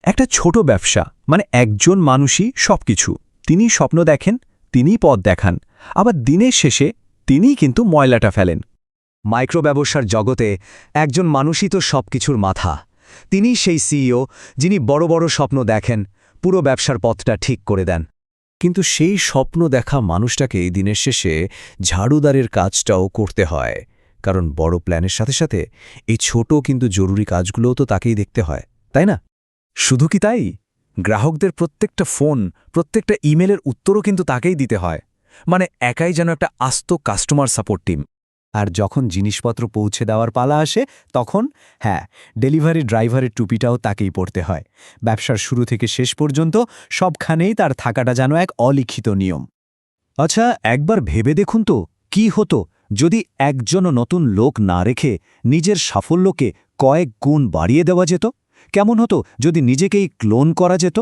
একটা ছোট ব্যবসা মানে একজন মানুষই সবকিছু। তিনি স্বপ্ন দেখেন, তিনিই পথ দেখান, আবার দিনের শেষে তিনিই কিন্তু ময়লাটা ফেলেন। মাইক্রো ব্যবসার জগতে একজন মানুষই তো সবকিছুর মাথা। তিনিই সেই সিইও যিনি বড় বড় স্বপ্ন দেখেন, পুরো ব্যবসার পথটা ঠিক করে দেন। কিন্তু সেই স্বপ্ন দেখা মানুষটাকে দিনের শেষে ঝাড়ুদারের কাজটাও করতে হয়, কারণ বড় প্ল্যানের সাথে সাথে এই ছোট কিন্তু জরুরি কাজগুলোও তো তাকেই দেখতে হয়, তাই না? শুধু কি তাই, গ্রাহকদের প্রত্যেকটা ফোন, প্রত্যেকটা ইমেলের উত্তরও কিন্তু তাকেই দিতে হয়। মানে একাই যেন একটা আস্ত কাস্টমার সাপোর্ট টিম। আর যখন জিনিসপত্র পৌঁছে দেওয়ার পালা আসে তখন ডেলিভারি ড্রাইভারের টুপিটাও তাকেই পড়তে হয়। ব্যবসার শুরু থেকে শেষ পর্যন্ত সবখানেই তার থাকাটা যেন এক অলিখিত নিয়ম। আচ্ছা, একবার ভেবে দেখুন তো কি হতো যদি একজনও নতুন লোক না রেখে নিজের সাফল্যকে কয়েক গুণ বাড়িয়ে দেওয়া যেত? কেমন হতো যদি নিজেকেই ক্লোন করা যেত?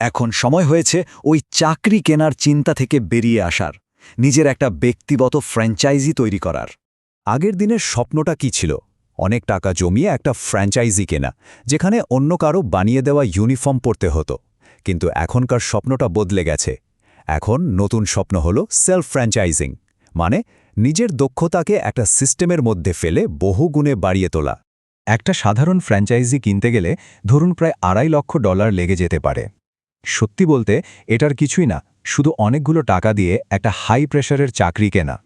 এখন সময় হয়েছে ওই চাকরি কেনার চিন্তা থেকে বেরিয়ে আসার, নিজের একটা ব্যক্তিগত ফ্র্যাঞ্চাইজি তৈরি করার। আগের দিনের স্বপ্নটা কি ছিল? অনেক টাকা জমিয়ে একটা ফ্র্যাঞ্চাইজি কেনা, যেখানে অন্য কারো বানিয়ে দেওয়া ইউনিফর্ম পরতে হতো। কিন্তু এখনকার স্বপ্নটা বদলে গেছে। এখন নতুন স্বপ্ন হলো সেলফ ফ্র্যাঞ্চাইজিং, মানে নিজের দক্ষতাকে একটা সিস্টেমের মধ্যে ফেলে বহুগুণে বাড়িয়ে তোলা। একটা সাধারণ ফ্র্যাঞ্চাইজি কিনতে গেলে ধরুন প্রায় $2.5 লাখ লেগে যেতে পারে। সত্যি বলতে এটার কিছুই না, শুধু অনেকগুলো টাকা দিয়ে একটা হাই প্রেশারের চাকরি কেনা।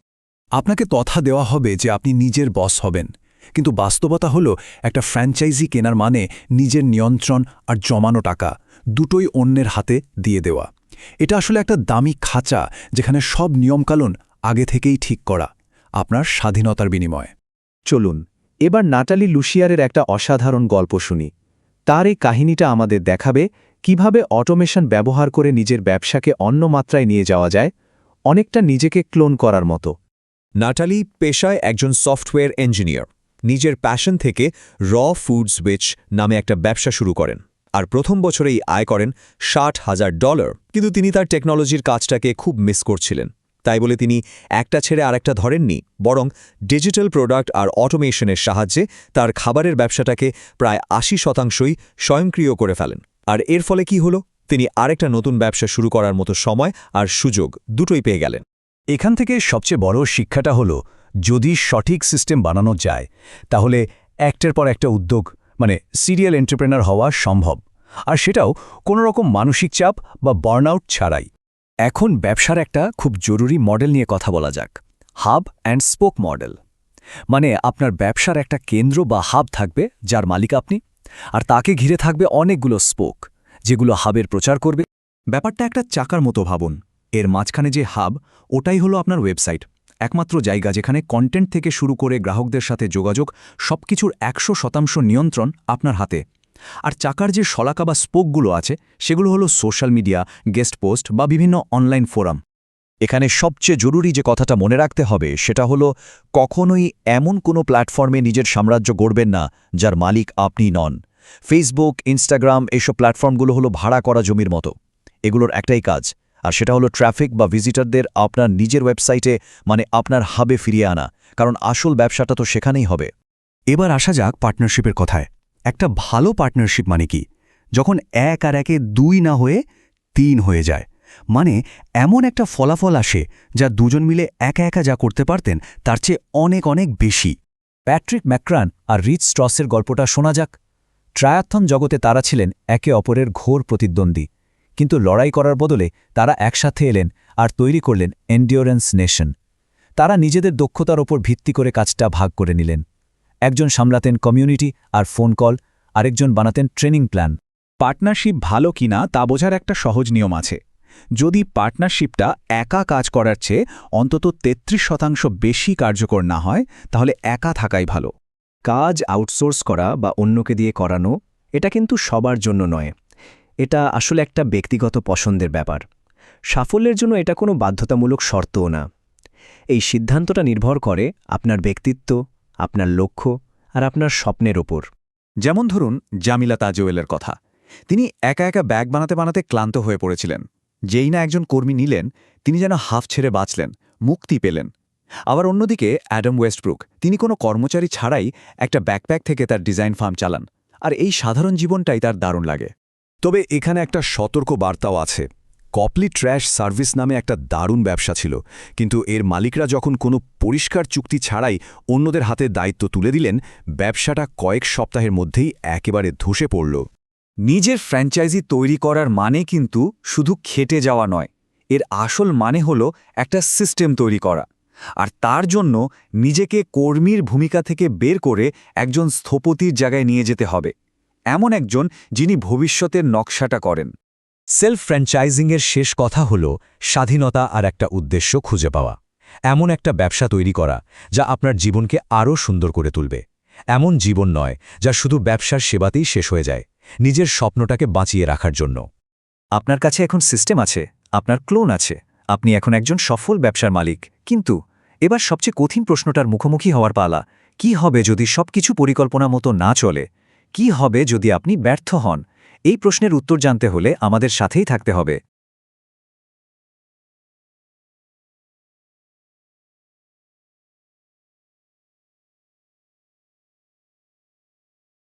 আপনাকে তথা দেওয়া হবে যে আপনি নিজের বস হবেন, কিন্তু বাস্তবতা হলো একটা ফ্র্যাঞ্চাইজি কেনার মানে নিজের নিয়ন্ত্রণ আর জমানো টাকা দুটোই অন্যের হাতে দিয়ে দেওয়া। এটা আসলে একটা দামি খাঁচা, যেখানে সব নিয়মকানুন আগে থেকেই ঠিক করা, আপনার স্বাধীনতার বিনিময়ে। চলুন এবার নাটালি লুশিয়ারের একটা অসাধারণ গল্প শুনি। তার এই কাহিনীটা আমাদের দেখাবে কিভাবে অটোমেশন ব্যবহার করে নিজের ব্যবসাকে অন্য মাত্রায় নিয়ে যাওয়া যায়, অনেকটা নিজেকে ক্লোন করার মতো। নাটালি পেশায় একজন সফটওয়্যার ইঞ্জিনিয়ার। নিজের প্যাশন থেকে র ফুডস উইচ নামে একটা ব্যবসা শুরু করেন, আর প্রথম বছরেই আয় করেন $60,000। কিন্তু তিনি তার টেকনোলজির কাজটাকে খুব মিস করছিলেন। তাই বলে তিনি একটা ছেড়ে আরেকটা ধরেননি, বরং ডিজিটাল প্রোডাক্ট আর অটোমেশনের সাহায্যে তার খাবারের ব্যবসাটাকে প্রায় 80%ই স্বয়ংক্রিয় করে ফেলেন। আর এর ফলে কি হলো? তিনি আরেকটা নতুন ব্যবসা শুরু করার মতো সময় আর সুযোগ দুটোই পেয়ে গেলেন। এখান থেকে সবচেয়ে বড় শিক্ষাটা হলো, যদি সঠিক সিস্টেম বানানো যায় তাহলে একটার পর একটা উদ্যোগ মানে সিরিয়াল এন্টারপ্রেনার হওয়া সম্ভব, আর সেটাও কোনোরকম মানসিক চাপ বা বার্নআউট ছাড়াই। এখন ব্যবসার একটা খুব জরুরি মডেল নিয়ে কথা বলা যাক, হাব অ্যান্ড স্পোক মডেল। মানে আপনার ব্যবসার একটা কেন্দ্র বা হাব থাকবে যার মালিক আপনি, আর তাকে ঘিরে থাকবে অনেকগুলো স্পোক যেগুলো হাবের প্রচার করবে। ব্যাপারটা একটা চাকার মতো ভাবুন। এর মাঝখানে যে হাব, ওটাই হলো আপনার ওয়েবসাইট, একমাত্র জায়গা যেখানে কন্টেন্ট থেকে শুরু করে গ্রাহকদের সাথে যোগাযোগ, সবকিছুর 100% নিয়ন্ত্রণ আপনার হাতে। আর চাকার যে শলাকা বা স্পোকগুলো আছে, সেগুলো হলো সোশ্যাল মিডিয়া, গেস্ট পোস্ট বা বিভিন্ন অনলাইন ফোরাম। এখানে সবচেয়ে জরুরি যে কথাটা মনে রাখতে হবে সেটা হলো, কখনোই এমন কোনো প্ল্যাটফর্মে নিজের সাম্রাজ্য গড়বেন না যার মালিক আপনি নন। ফেসবুক, ইনস্টাগ্রাম এসব প্ল্যাটফর্মগুলো হলো ভাড়া করা জমির মতো। এগুলোর একটাই কাজ, আর সেটা হলো ট্রাফিক বা ভিজিটরদের আপনার নিজের ওয়েবসাইটে মানে আপনার হাবে ফিরিয়ে আনা, কারণ আসল ব্যবসাটা তো সেখানেই হবে। এবার আসা যাক পার্টনারশিপের কথায়। একটা ভালো পার্টনারশিপ মানে কি? যখন 1 আর 1 2 না হয়ে 3 হয়ে যায়, মানে এমন একটা ফলাফল আসে যা দুজন মিলে একা একা যা করতে পারতেন তার চেয়ে অনেক অনেক বেশি। প্যাট্রিক ম্যাক্রান আর রিচ স্ট্রসের গল্পটা শোনা যাক। ট্রায়াথন জগতে তারা ছিলেন একে অপরের ঘোর প্রতিদ্বন্দ্বী, কিন্তু লড়াই করার বদলে তারা একসাথে এলেন আর তৈরি করলেন এন্ডিওরেন্স নেশন। তারা নিজেদের দক্ষতার ওপর ভিত্তি করে কাজটা ভাগ করে নিলেন। একজন সামলাতেন কমিউনিটি আর ফোন কল, আরেকজন বানাতেন ট্রেনিং প্ল্যান। পার্টনারশিপ ভালো কিনা তা বোঝার একটা সহজ নিয়ম আছে। যদি পার্টনারশিপটা একা কাজ করার চেয়ে অন্তত 33% বেশি কার্যকর না হয়, তাহলে একা থাকাই ভালো। কাজ আউটসোর্স করা বা অন্যকে দিয়ে করানো, এটা কিন্তু সবার জন্য নয়। এটা আসলে একটা ব্যক্তিগত পছন্দের ব্যাপার। সাফল্যের জন্য এটা কোনো বাধ্যতামূলক শর্তও না। এই সিদ্ধান্তটা নির্ভর করে আপনার ব্যক্তিত্ব, আপনার লক্ষ্য আর আপনার স্বপ্নের ওপর। যেমন ধরুন জামিলা তাজওয়েলের কথা। তিনি একা একা ব্যাগ বানাতে বানাতে ক্লান্ত হয়ে পড়েছিলেন। যেই না একজন কর্মী নিলেন, তিনি যেন হাফ ছেড়ে বাঁচলেন, মুক্তি পেলেন। আবার অন্যদিকে অ্যাডাম ওয়েস্টব্রুক, তিনি কোনো কর্মচারী ছাড়াই একটা ব্যাকপ্যাক থেকে তার ডিজাইন ফার্ম চালান, আর এই সাধারণ জীবনটাই তার দারুণ লাগে। তবে এখানে একটা সতর্ক বার্তাও আছে। কপলি ট্র্যাশ সার্ভিস নামে একটা দারুণ ব্যবসা ছিল, কিন্তু এর মালিকরা যখন কোনো পরিষ্কার চুক্তি ছাড়াই অন্যদের হাতে দায়িত্ব তুলে দিলেন, ব্যবসাটা কয়েক সপ্তাহের মধ্যেই একেবারে ধসে পড়ল। নিজের ফ্র্যাঞ্চাইজি তৈরি করার মানে কিন্তু শুধু খেটে যাওয়া নয়, এর আসল মানে হলো একটা সিস্টেম তৈরি করা। আর তার জন্য নিজেকে কর্মীর ভূমিকা থেকে বের করে একজন স্থপতির জায়গায় নিয়ে যেতে হবে, এমন একজন যিনি ভবিষ্যতের নকশাটা করেন। সেলফ ফ্র্যাঞ্চাইজিংয়ের শেষ কথা হল স্বাধীনতা আর একটা উদ্দেশ্য খুঁজে পাওয়া। এমন একটা ব্যবসা তৈরি করা যা আপনার জীবনকে আরও সুন্দর করে তুলবে। এমন জীবন নয় যা শুধু ব্যবসার সেবাতেই শেষ হয়ে যায়, নিজের স্বপ্নটাকে বাঁচিয়ে রাখার জন্য। আপনার কাছে এখন সিস্টেম আছে, আপনার ক্লোন আছে, আপনি এখন একজন সফল ব্যবসার মালিক। কিন্তু এবার সবচেয়ে কঠিন প্রশ্নটার মুখোমুখি হওয়ার পালা, কি হবে যদি সবকিছু পরিকল্পনা মতো না চলে? কি হবে যদি আপনি ব্যর্থ হন? এই প্রশ্নের উত্তর জানতে হলে আমাদের সাথেই থাকতে হবে।